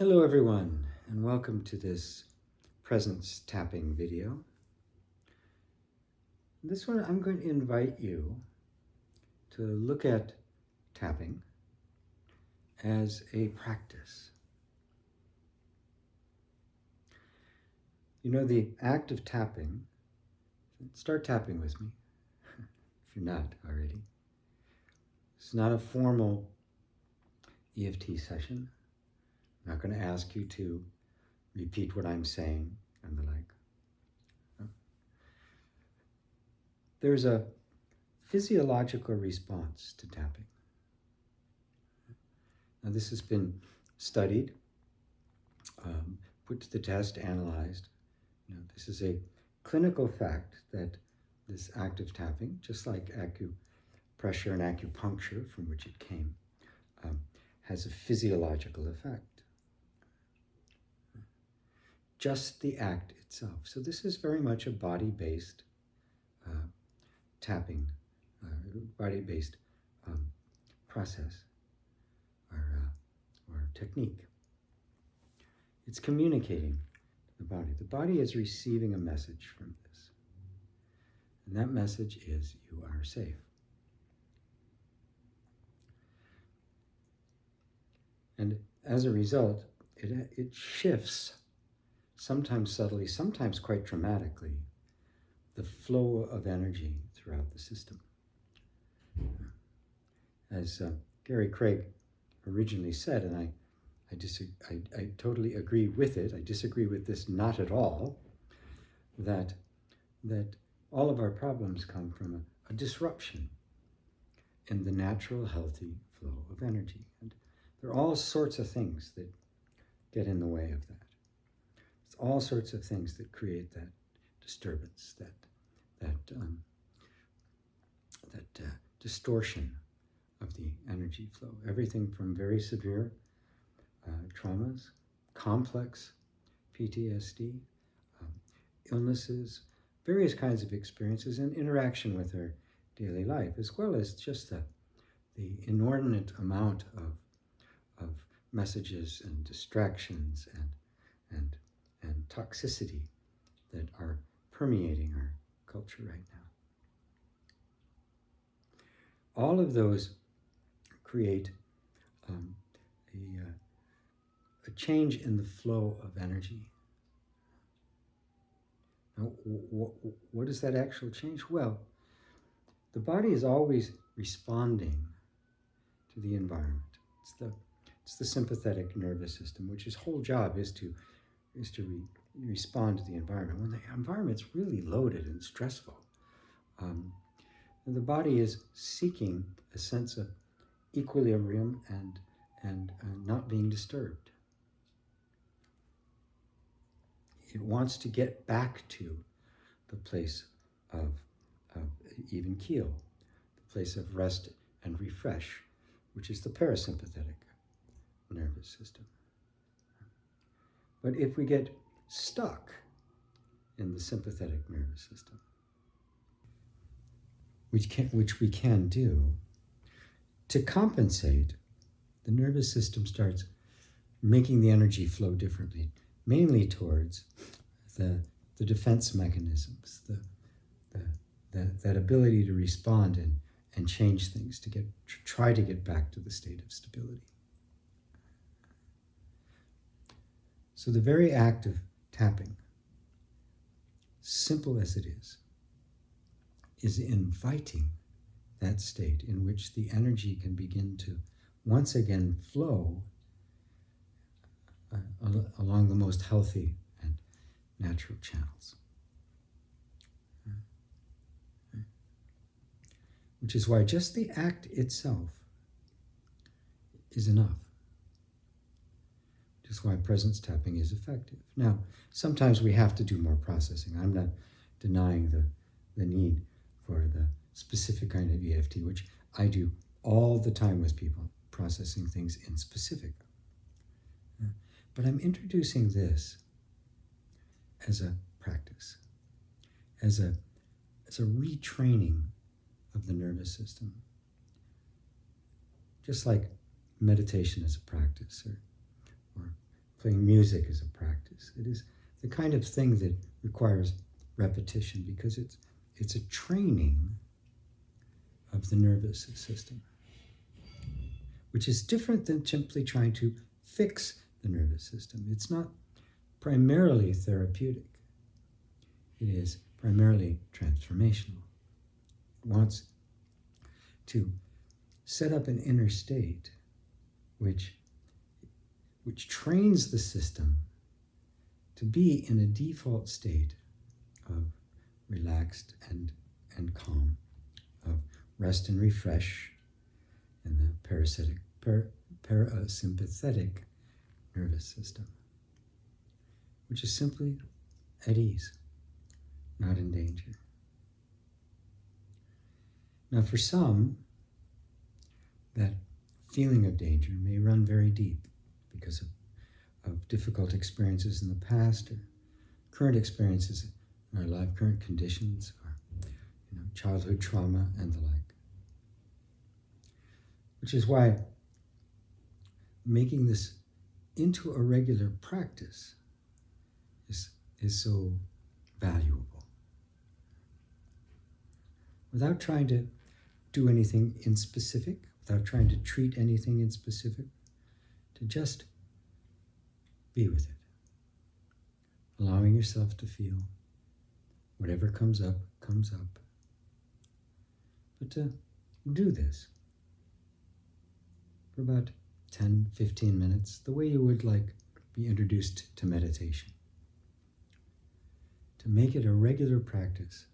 Hello everyone, and welcome to this presence tapping video. In this one, I'm going to invite you to look at tapping as a practice. You know, the act of tapping, start tapping with me, if you're not already. It's not a formal EFT session. I'm not going to ask you to repeat what I'm saying and the like. There's a physiological response to tapping. Now, this has been studied, put to the test, analyzed. This is a clinical fact that this act of tapping, just like acupressure and acupuncture, from which it came, has a physiological effect. Just the act itself. So this is very much a body-based tapping, body-based process or technique. It's communicating to the body. The body is receiving a message from this. And that message is, you are safe. And as a result, it shifts, sometimes subtly, sometimes quite dramatically, the flow of energy throughout the system. As Gary Craig originally said, and I totally agree with it, I disagree with this not at all, that all of our problems come from a disruption in the natural, healthy flow of energy. And there are all sorts of things that get in the way of that. It's all sorts of things that create that disturbance, that distortion of the energy flow. Everything from very severe traumas, complex PTSD, illnesses, various kinds of experiences, and interaction with our daily life, as well as just the inordinate amount of messages and distractions and toxicity that are permeating our culture right now. All of those create a change in the flow of energy. Now, what is that actual change? Well, the body is always responding to the environment. It's the sympathetic nervous system, which its whole job is to respond to the environment. When the environment's really loaded and stressful, the body is seeking a sense of equilibrium and not being disturbed. It wants to get back to the place of even keel, the place of rest and refresh, which is the parasympathetic nervous system. But if we get stuck in the sympathetic nervous system, which we can do, to compensate, the nervous system starts making the energy flow differently, mainly towards the defense mechanisms, that ability to respond and change things, to try to get back to the state of stability. So the very act of tapping, simple as it is inviting that state in which the energy can begin to once again flow along the most healthy and natural channels. Which is why just the act itself is enough. Which is why presence tapping is effective. Now, sometimes we have to do more processing. I'm not denying the need for the specific kind of EFT, which I do all the time with people, processing things in specific. But I'm introducing this as a practice, as a retraining of the nervous system. Just like meditation is a practice, or playing music is a practice. It is the kind of thing that requires repetition because it's a training of the nervous system, which is different than simply trying to fix the nervous system. It's not primarily therapeutic. It is primarily transformational. It wants to set up an inner state which trains the system to be in a default state of relaxed and calm, of rest and refresh in the parasympathetic nervous system, which is simply at ease, not in danger. Now, for some, that feeling of danger may run very deep because of difficult experiences in the past or current experiences in our life, current conditions, or childhood trauma and the like. Which is why making this into a regular practice is so valuable. Without trying to do anything in specific, without trying to treat anything in specific, to just be with it. Allowing yourself to feel whatever comes up. But to do this for about 10, 15 minutes, the way you would be introduced to meditation. To make it a regular practice.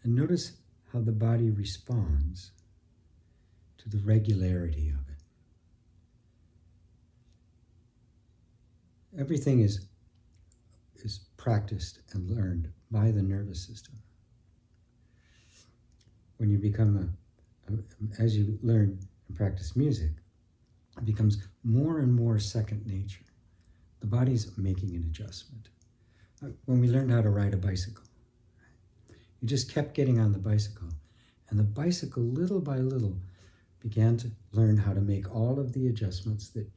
And notice how the body responds to the regularity of it. Everything is practiced and learned by the nervous system. When you become as you learn and practice music, it becomes more and more second nature. The body's making an adjustment. When we learned how to ride a bicycle, you just kept getting on the bicycle, and the bicycle, little by little, began to learn how to make all of the adjustments that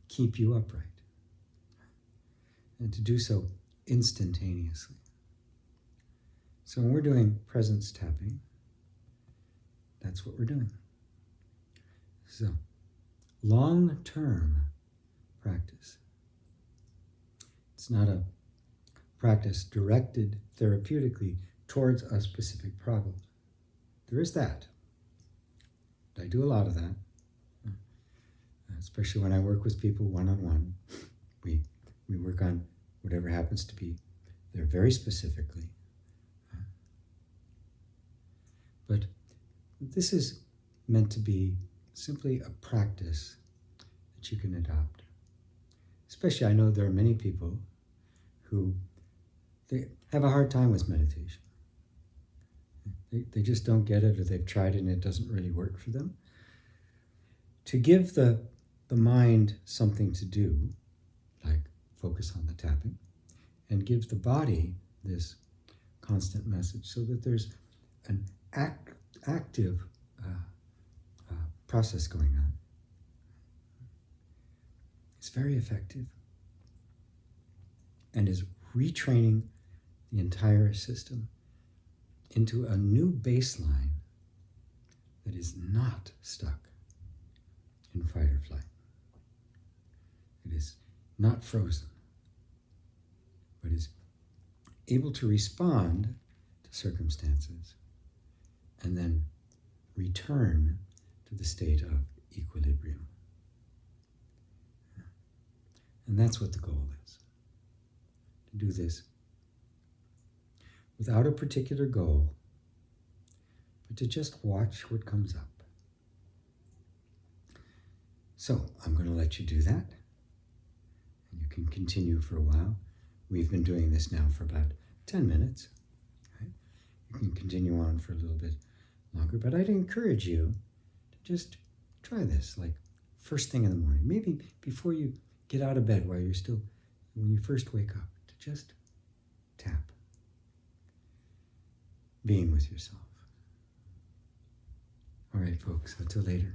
keep you upright, and to do so instantaneously. So when we're doing presence tapping, that's what we're doing. So, long-term practice. It's not a practice directed therapeutically towards a specific problem. There is that. I do a lot of that, especially when I work with people one-on-one. We work on whatever happens to be there very specifically. But this is meant to be simply a practice that you can adopt. Especially, I know there are many people who they have a hard time with meditation. They just don't get it, or they've tried it and it doesn't really work for them. To give the mind something to do, like focus on the tapping, and give the body this constant message so that there's an active process going on. It's very effective and is retraining the entire system into a new baseline that is not stuck in fight or flight. It is not frozen, but is able to respond to circumstances and then return to the state of equilibrium. And that's what the goal is. To do this without a particular goal, but to just watch what comes up. So I'm going to let you do that. And you can continue for a while. We've been doing this now for about 10 minutes. Right? You can continue on for a little bit longer, but I'd encourage you to just try this, like first thing in the morning, maybe before you get out of bed when you first wake up, to just tap, being with yourself. All right, folks, until later.